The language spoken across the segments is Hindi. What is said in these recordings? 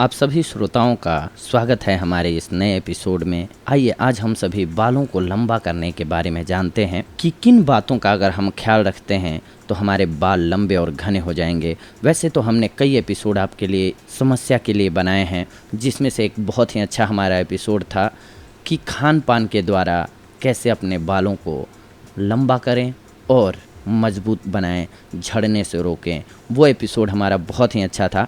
आप सभी श्रोताओं का स्वागत है हमारे इस नए एपिसोड में। आइए आज हम सभी बालों को लंबा करने के बारे में जानते हैं कि किन बातों का अगर हम ख्याल रखते हैं तो हमारे बाल लंबे और घने हो जाएंगे। वैसे तो हमने कई एपिसोड आपके लिए समस्या के लिए बनाए हैं, जिसमें से एक बहुत ही अच्छा हमारा एपिसोड था कि खान पान के द्वारा कैसे अपने बालों को लंबा करें और मजबूत बनाएं, झड़ने से रोकें। वो एपिसोड हमारा बहुत ही अच्छा था।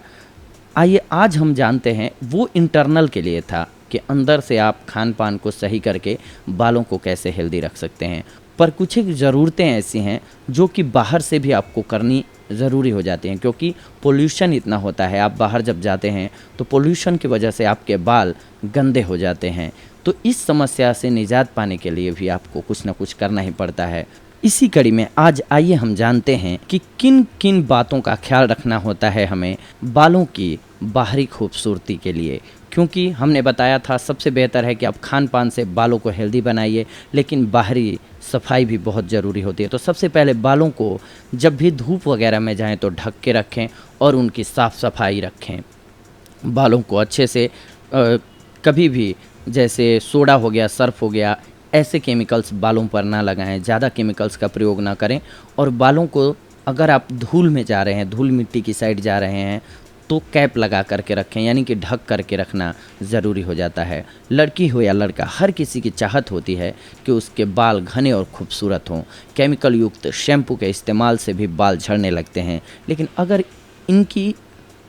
आइए आज हम जानते हैं वो इंटरनल के लिए था कि अंदर से आप खान पान को सही करके बालों को कैसे हेल्दी रख सकते हैं। पर कुछ एक ज़रूरतें ऐसी हैं जो कि बाहर से भी आपको करनी ज़रूरी हो जाती हैं, क्योंकि पोल्यूशन इतना होता है। आप बाहर जब जाते हैं तो पोल्यूशन की वजह से आपके बाल गंदे हो जाते हैं। तो इस समस्या से निजात पाने के लिए भी आपको कुछ ना कुछ करना ही पड़ता है। इसी कड़ी में आज आइए हम जानते हैं कि किन किन बातों का ख्याल रखना होता है हमें बालों की बाहरी खूबसूरती के लिए। क्योंकि हमने बताया था सबसे बेहतर है कि आप खान पान से बालों को हेल्दी बनाइए, लेकिन बाहरी सफाई भी बहुत ज़रूरी होती है। तो सबसे पहले बालों को जब भी धूप वगैरह में जाएं तो ढक के रखें और उनकी साफ़ सफाई रखें। बालों को अच्छे से कभी भी जैसे सोडा हो गया, सर्फ हो गया, ऐसे केमिकल्स बालों पर ना लगाएं, ज़्यादा केमिकल्स का प्रयोग ना करें। और बालों को अगर आप धूल में जा रहे हैं, धूल मिट्टी की साइड जा रहे हैं, तो कैप लगा करके रखें, यानी कि ढक करके रखना ज़रूरी हो जाता है। लड़की हो या लड़का, हर किसी की चाहत होती है कि उसके बाल घने और खूबसूरत हों। केमिकल युक्त शैम्पू के इस्तेमाल से भी बाल झड़ने लगते हैं, लेकिन अगर इनकी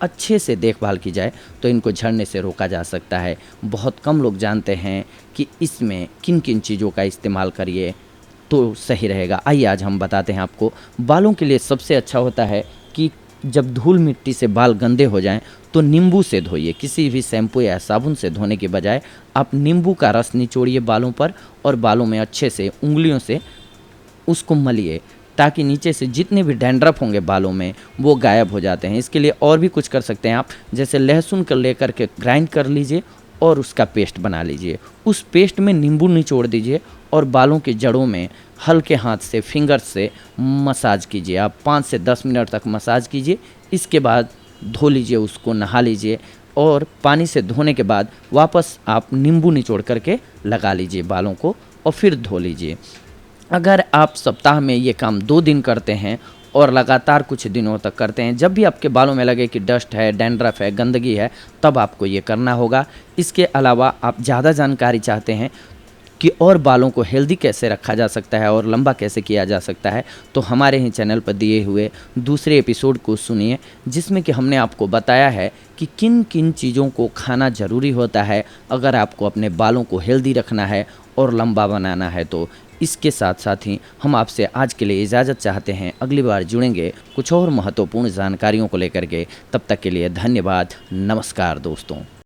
अच्छे से देखभाल की जाए तो इनको झड़ने से रोका जा सकता है। बहुत कम लोग जानते हैं कि इसमें किन किन चीज़ों का इस्तेमाल करिए तो सही रहेगा। आइए आज हम बताते हैं आपको। बालों के लिए सबसे अच्छा होता है कि जब धूल मिट्टी से बाल गंदे हो जाएं तो नींबू से धोइए। किसी भी शैम्पू या साबुन से धोने के बजाय आप नींबू का रस निचोड़िए बालों पर और बालों में अच्छे से उंगलियों से उसको मलिए, ताकि नीचे से जितने भी डैंड्रफ होंगे बालों में वो गायब हो जाते हैं। इसके लिए और भी कुछ कर सकते हैं आप, जैसे लहसुन को लेकर के ग्राइंड कर लीजिए और उसका पेस्ट बना लीजिए। उस पेस्ट में नींबू निचोड़ दीजिए और बालों की जड़ों में हल्के हाथ से, फिंगर से मसाज कीजिए। आप 5 से 10 मिनट तक मसाज कीजिए। इसके बाद धो लीजिए, उसको नहा लीजिए और पानी से धोने के बाद वापस आप नींबू निचोड़ करके लगा लीजिए बालों को और फिर धो लीजिए। अगर आप सप्ताह में ये काम 2 दिन करते हैं और लगातार कुछ दिनों तक करते हैं, जब भी आपके बालों में लगे कि डस्ट है, डैंड्रफ है, गंदगी है, तब आपको ये करना होगा। इसके अलावा आप ज़्यादा जानकारी चाहते हैं कि और बालों को हेल्दी कैसे रखा जा सकता है और लंबा कैसे किया जा सकता है, तो हमारे ही चैनल पर दिए हुए दूसरे एपिसोड को सुनिए, जिसमें कि हमने आपको बताया है कि किन किन चीज़ों को खाना ज़रूरी होता है अगर आपको अपने बालों को हेल्दी रखना है और लंबा बनाना है। तो इसके साथ साथ ही हम आपसे आज के लिए इजाज़त चाहते हैं। अगली बार जुड़ेंगे कुछ और महत्वपूर्ण जानकारियों को लेकर के। तब तक के लिए धन्यवाद। नमस्कार दोस्तों।